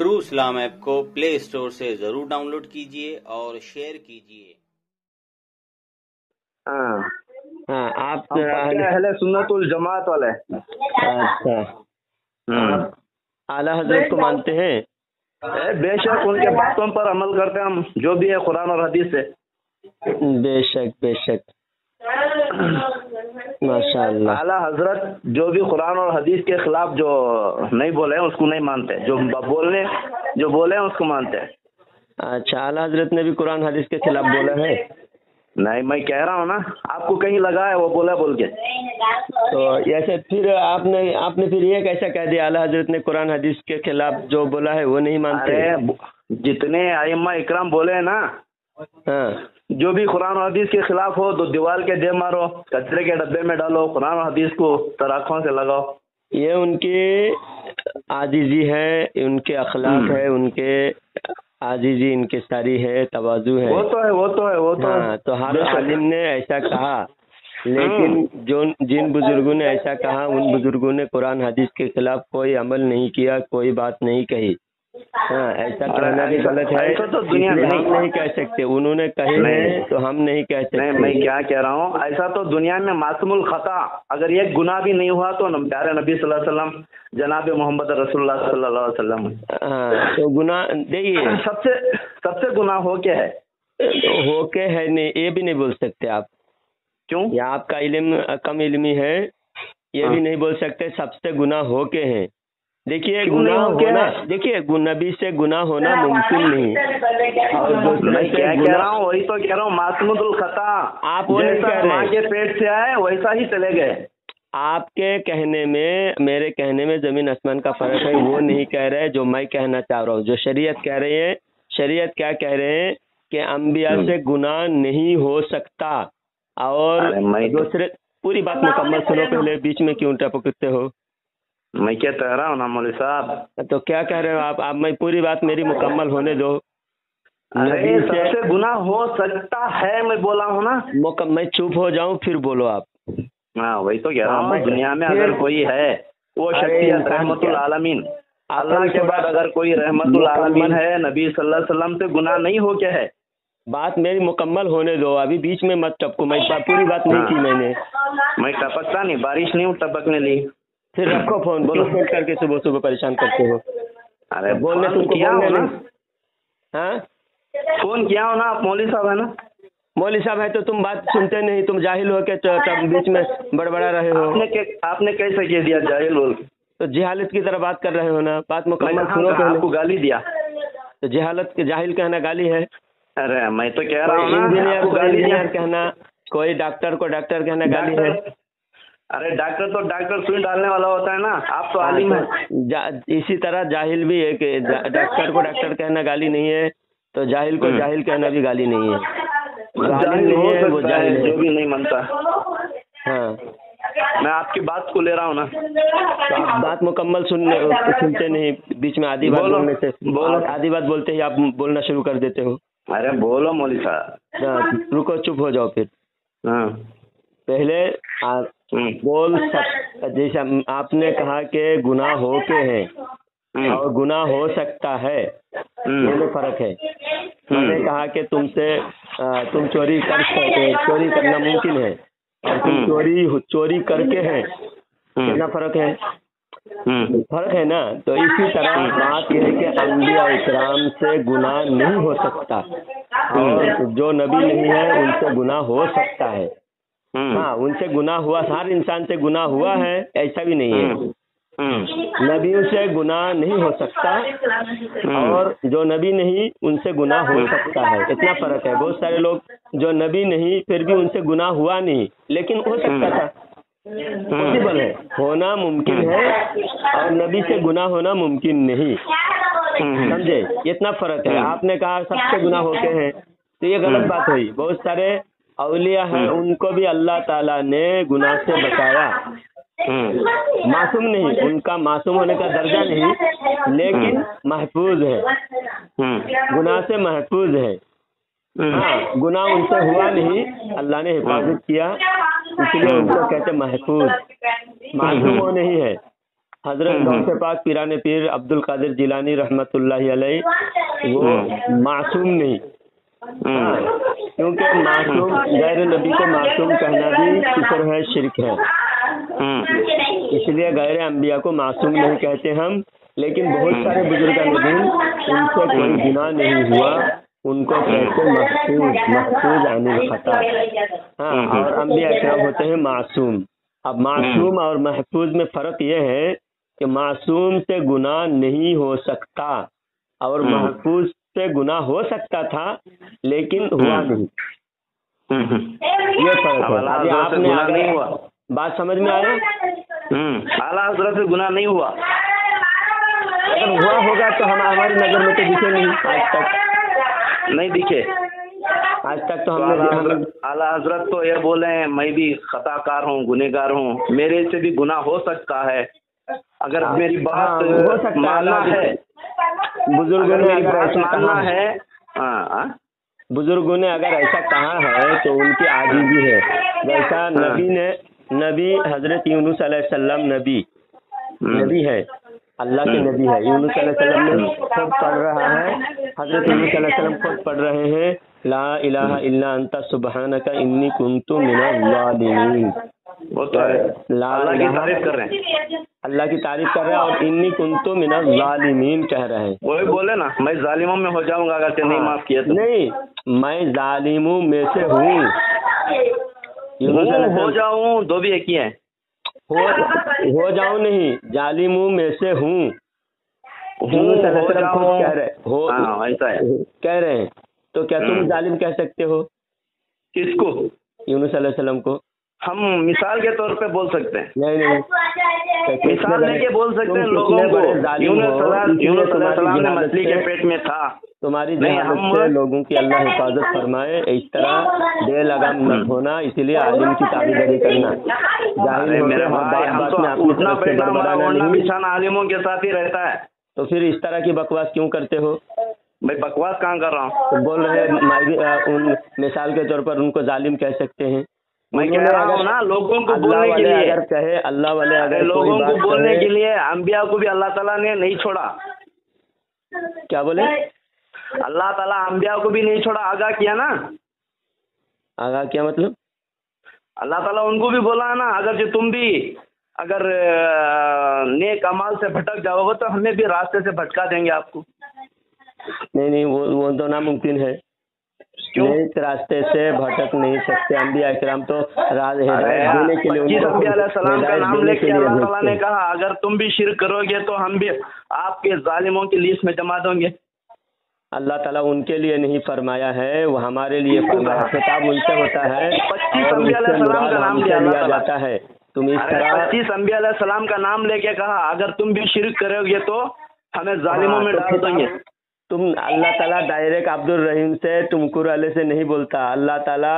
True Islam app کو پلے store سے ضرور ڈاؤن لوڈ کیجیے اور شیئر کیجیے۔ آپ اہل سنت الجماعت والے؟ اچھا، اعلیٰ حضرت کو مانتے ہیں؟ بے شک ان کے باتوں پر عمل کرتے ہیں ہم، جو بھی ہے قرآن اور حدیث سے۔ بے شک بے شک، ماشاء اللہ۔ اعلیٰ حضرت جو بھی قرآن اور حدیث کے خلاف جو نہیں بولے ہیں اس کو نہیں مانتے، جو بولے ہیں اس کو مانتے ہیں۔ اچھا، اعلیٰ حضرت نے بھی قرآن حدیث کے خلاف بولا ہے؟ نہیں، میں کہہ رہا ہوں نا، آپ کو کہیں لگا ہے وہ بولا بول کے؟ تو ایسے پھر آپ نے پھر یہ کیسا کہہ دیا اعلیٰ حضرت نے قرآن حدیث کے خلاف جو بولا ہے وہ نہیں مانتے؟ جتنے ائمہ اکرام بولے ہیں نا، ہاں، جو بھی قرآن و حدیث کے خلاف ہو تو دیوال کے دے مارو، کچرے کے ڈبے میں ڈالو، قرآن و حدیث کو تراکھوں سے لگاؤ۔ یہ ان کی عاجزی ہے، ان کے اخلاق ہے، ان کے عاجزی انکساری ہے، تواضع ہے۔ وہ تو ہے تو ہر عالم نے ایسا کہا، لیکن جن بزرگوں نے ایسا کہا ان بزرگوں نے قرآن حدیث کے خلاف کوئی عمل نہیں کیا، کوئی بات نہیں کہی۔ ایسا کہنا بھی غلط ہے، تو دنیا میں ہم نہیں کہہ سکتے، انہوں نے کہے ہیں تو ہم نہیں کہہ سکتے۔ نہیں، میں کیا کہہ رہا ہوں، ایسا تو دنیا میں معصوم الخطا، اگر یہ گناہ بھی نہیں ہوا تو پیارے نبی صلی اللہ علیہ وسلم جناب محمد رسول اللہ صلی اللہ علیہ وسلم۔ تو گناہ دیکھیے، سب سے گناہ ہو کے ہے نہیں، یہ بھی نہیں بول سکتے آپ۔ کیوں؟ یا آپ کا علم کم علمی ہے، یہ بھی نہیں بول سکتے سب سے گناہ ہو کے ہیں۔ دیکھیے نبی سے گناہ ہونا ممکن نہیں، اور میں کیا کہہ رہا ہوں وہی تو کہہ رہا ہوں، معصومۃ الخطا، آپ وہ نہیں کہہ ماں رہے، کے پیٹ سے آئے ویسا ہی چلے گئے۔ آپ کے کہنے میں میرے کہنے میں زمین آسمان کا فرق ہے، وہ نہیں کہہ رہے جو میں کہنا چاہ رہا ہوں، جو شریعت کہہ رہی ہے۔ شریعت کیا کہہ رہے ہیں کہ انبیاء سے گناہ نہیں ہو سکتا، اور دوسرے پوری بات مکمل سنو، پہلے بیچ میں کیوں ٹپکتے ہو؟ میں کیا کہہ رہا ہوں نا مولوی صاحب، تو کیا کہہ رہے ہو آپ؟ میں پوری بات میری مکمل ہونے دو۔ سب سے گناہ ہو سکتا ہے میں بولا ہوں نا، میں چپ ہو جاؤں پھر بولو آپ؟ ہاں وہی تو کہہ رہا ہوں، دنیا میں اگر کوئی ہے وہ شخصیت رحمت العالمین، اللہ کے بعد اگر کوئی رحمت العالمین ہے، نبی صلی اللہ علیہ وسلم سے گناہ نہیں ہو کے ہے۔ بات میری مکمل ہونے دو، ابھی بیچ میں مت ٹپکو، میں پوری بات نہیں کی میں نے۔ میں ٹپکتا نہیں، بارش نہیں ہوں ٹپکنے لی۔ پھر رکھو فون، بولو فون کر کے صبح پریشان کرتے ہو۔ ارے بولنے تم کو کیا ہو نا، ہاں فون کیا ہو نا، آپ مولوی صاحب ہے نا؟ مولوی صاحب ہے تو تم بات سنتے نہیں، تم جاہل ہو کے بیچ میں بڑبڑا رہے ہو۔ آپ نے کیسے کہہ دیا جاہل بول کے؟ تو جہالت کی طرح بات کر رہے ہو نا، بات مکمل سنو پہلے۔ آپ کو گالی دیا تو جاہل کہنا گالی ہے؟ ارے میں تو کہہ رہا ہوں نا، انجینئر کہنا، کوئی ڈاکٹر کو ڈاکٹر کہنا گالی ہے؟ ارے ڈاکٹر تو ڈاکٹر سوئی ڈالنے والا ہوتا ہے نا، آپ تو عالم ہیں۔ اسی طرح جاہل بھی ہے کہ ڈاکٹر کو ڈاکٹر کہنا گالی نہیں ہے، تو جاہل کو جاہل کہنا بھی گالی نہیں ہے۔ جاہل ہو سکتا ہے جو بھی نہیں مانتا۔ ہاں، میں آپ کی بات کو لے رہا ہوں نا، تو آپ بات مکمل سنتے نہیں، بیچ میں آدھی بات بولنے سے، آدھی بات بولتے ہی آپ بولنا شروع کر دیتے ہو۔ ارے بولو مولوی صاحب۔ رکو، چپ ہو جاؤ پھر۔ پہلے جیسے آپ نے کہا کہ گناہ ہو کے ہے اور گناہ ہو سکتا ہے، دونوں فرق ہے۔ میں نے کہا کہ تم چوری کرنا ممکن ہے، اور تم چوری کر کے ہے، کتنا فرق ہے؟ فرق ہے نا۔ تو اسی طرح بات یہ ہے کہ انبیاء اکرام سے گناہ نہیں ہو سکتا، اور جو نبی نہیں ہے ان سے گناہ ہو سکتا ہے۔ ہاں، ان سے گناہ ہوا، ہر انسان سے گناہ ہوا ہے، ایسا بھی نہیں ہے۔ نبیوں سے گناہ نہیں ہو سکتا، اور جو نبی نہیں ان سے گناہ ہو سکتا ہے، اتنا فرق ہے۔ بہت سارے لوگ جو نبی نہیں پھر بھی ان سے گناہ ہوا نہیں، لیکن ہو سکتا تھا، پاسبل ہے، ہونا ممکن ہے، اور نبی سے گناہ ہونا ممکن نہیں، سمجھے؟ اتنا فرق ہے۔ آپ نے کہا سب سے گناہ ہو کے ہیں، تو یہ غلط بات ہوئی۔ بہت سارے اولیاء ہیں، ان کو بھی اللہ تعالیٰ نے گناہ سے بچایا، معصوم نہیں، ان کا معصوم ہونے کا درجہ نہیں، لیکن محفوظ ہے، گناہ سے محفوظ ہے۔ ہاں، گناہ ان سے ہوا نہیں، اللہ نے حفاظت کیا، اس لیے ان کو کہتے محفوظ، معصوم وہ نہیں ہے۔ حضرت غوث پاک پیران پیر عبد القادر جیلانی رحمت اللہ علیہ وہ معصوم نہیں، کیونکہ معصوم غیر نبی کو معصوم کہنا بھی کفر ہے، شرک ہے، اس لیے غیر انبیاء کو معصوم نہیں کہتے ہم. لیکن بہت سارے بزرگان دین ان سے کوئی گناہ نہیں ہوا، ان کو کہتے محفوظ عن الخطا. ہاں، اور انبیاء اکرام ہوتے ہیں معصوم. اب معصوم اور محفوظ میں فرق یہ ہے کہ معصوم سے گناہ نہیں ہو سکتا اور محفوظ سے گناہ ہو سکتا تھا لیکن ہوا نہیں. یہ فرق ہے. ابھی آپ نے نہیں ہوا، بات سمجھ میں آیا؟ اعلیٰ حضرت سے گناہ نہیں ہوا. اگر ہوا ہوگا تو ہماری نظر میں تو دکھے نہیں، آج تک نہیں دکھے. آج تک تو ہم نے اعلیٰ حضرت تو یہ بولے ہیں میں بھی خطا کار ہوں، گنہگار ہوں، میرے سے بھی گناہ ہو سکتا ہے. اگر میری بات ہو سکتا ماننا ہے، بزرگوں نے اگر ایسا ماننا کہا ہے، بزرگوں نے اگر ایسا کہا ہے تو ان کی عاجزی ہے. جیسا نبی حضرت یونس علیہ السلام نبی ہے، اللہ کے نبی ہے. یونس علیہ السلام نے خود پڑھ رہا ہے، حضرت یونس علیہ السلام خود پڑھ رہے ہیں لا الہ الا انت سبحانک انی کنت من الظالمین. وہ تو اللہ کی تعریف کر رہے ہیں، اللہ کی تعریف کر رہے ہیں اور انی کنت من الظالمین کہہ رہے ہیں. وہی بولے نا میں ظالموں میں ہو جاؤں گا اگر نہیں معاف کیا تو. نہیں، میں ظالموں میں سے ہوں. ہو جاؤں دو بھی ایک ہی ہیں. ہو جاؤں نہیں، ظالموں میں سے ہوں. کہہ رہے ہیں تو کیا تم ظالم کہہ سکتے ہو؟ کس کو؟ یونس علیہ السلام کو. ہم مثال کے طور پہ بول سکتے ہیں. نہیں، مثال لے کے بول سکتے ہیں لوگوں کو. یونس علیہ السلام نے مچھلی کے پیٹ میں تھا. تمہاری جہالت سے لوگوں کی اللہ حفاظت فرمائے. اس طرح بے لگام نہ ہونا، اسی لیے عالم کی تعریف کرنا. عالموں کے ساتھ ہی رہتا ہے. تو پھر اس طرح کی بکواس کیوں کرتے ہو؟ میں بکواس کہاں کر رہا ہوں؟ بول رہے مثال کے طور پر ان کو ظالم کہہ سکتے ہیں. میں کہہ رہا ہوں نا لوگوں کو بولنے کے لیے، اگر کہے اللہ والے اگر لوگوں کو بولنے کے لیے انبیاء کو بھی اللہ تعالیٰ نے نہیں چھوڑا. کیا بولے؟ اللہ تعالیٰ انبیاء کو بھی نہیں چھوڑا، آگاہ کیا نا. آگاہ کیا مطلب؟ اللہ تعالیٰ ان کو بھی بولا نا اگر جو تم بھی اگر نیک اعمال سے بھٹک جاؤ گے تو ہمیں بھی راستے سے بھٹکا دیں گے آپ کو. نہیں وہ تو ناممکن ہے. نیک راستے سے بھٹک نہیں سکتے. انبیاء اکرام تو ہدایت دینے کے لیے انبیاء علیہ السلام کا نام لے کے اللہ تعالیٰ نے کہا اگر تم بھی شرک کرو گے تو ہم بھی آپ کے ظالموں کی لیسٹ میں جمع دیں گے. اللہ تعالیٰ ان کے لیے نہیں فرمایا ہے، وہ ہمارے لیے فرمایا. خطاب ان سے ہوتا ہے 25 انبیاء علیہ السلام کا نام لیا جاتا ہے. تم اس طرح 25 انبیاء علیہ السلام کا نام لے کے کہا اگر تم بھی شرک کرو گے تو ہمیں ظالموں میں ڈال دیں گے. تم اللہ تعالیٰ ڈائریکٹ عبد الرحیم سے تمکر علیہ سے نہیں بولتا. اللہ تعالیٰ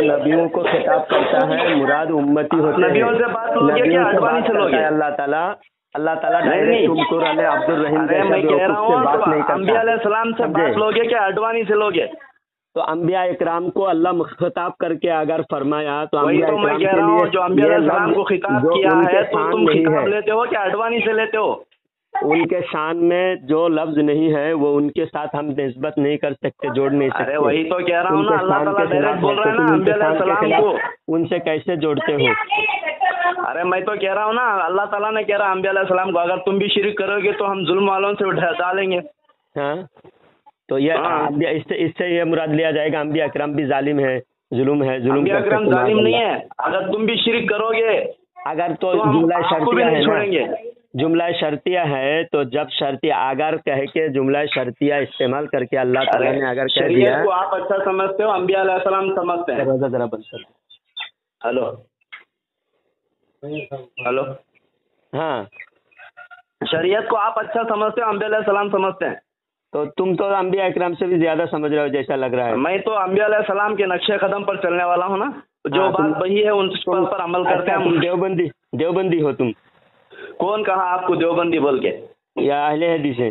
نبیوں کو خطاب کرتا ہے، مراد امتی ہوتے ہیں. نبیوں سے بات لوگے کیا اڈوانی سے لوگے؟ اللہ تعالیٰ ڈائریکٹ تمکر علیہ عبد الرحیم سے بات نہیں کرتا. انبیاء علیہ السلام سے بات لوگے کیا اڈوانی سے لوگے؟ تو انبیاء اکرام کو اللہ خطاب کر کے اگر فرمایا تو انبیاء اکرام کے لیے جو انبیاء علیہ السلام کو خطاب کیا ہے تو تم خطاب لیتے ہو کیا اڈوانی سے لیتے ہو؟ ان کے شان میں جو لفظ نہیں ہے وہ ان کے ساتھ ہم نسبت نہیں کر سکتے، جوڑ نہیں سکتے. ارے وہی تو کہہ رہا ہوں نا، اللہ تعالیٰ ڈائریکٹ بول رہا ہے نا انبیاء علیہ السلام کو. ان سے کیسے جوڑتے ہو؟ ارے میں تو کہہ رہا ہوں نا اللہ تعالیٰ نے کہہ رہا انبیاء علیہ السلام کو اگر تم بھی شرک کرو گے تو ہم ظلم والوں سے ڈالیں گے. ہاں تو یہ اس سے یہ مراد لیا جائے گا انبیاء اکرام بھی ظالم ہے، ظلم ہے. انبیاء اکرام ظالم نہیں ہے. اگر تم بھی شرک کرو گے اگر تو جملہ شرطیہ ہے تو جب شرطیہ اگر کہہ کے جملہ شرطیہ استعمال کر کے اللہ تعالیٰ نے اگر کہہ دیا شریعت کو آپ اچھا سمجھتے ہو، انبیاء علیہ السلام سمجھتے ہیں. ذرا بند کر. ہلو ہاں، شریعت کو آپ اچھا سمجھتے ہو، انبیاء علیہ السلام سمجھتے ہیں. تو تم تو انبیاء اکرام سے بھی زیادہ سمجھ رہے ہو جیسا لگ رہا ہے. میں تو انبیاء علیہ السلام کے نقشے قدم پر چلنے والا ہوں نا، جو بات وہی ہے ان پر عمل کرتے ہیں. تم دیوبندی ہو تم؟ کون کہا آپ کو دیوبندی بول کے؟ یا اہل حدیث ہے؟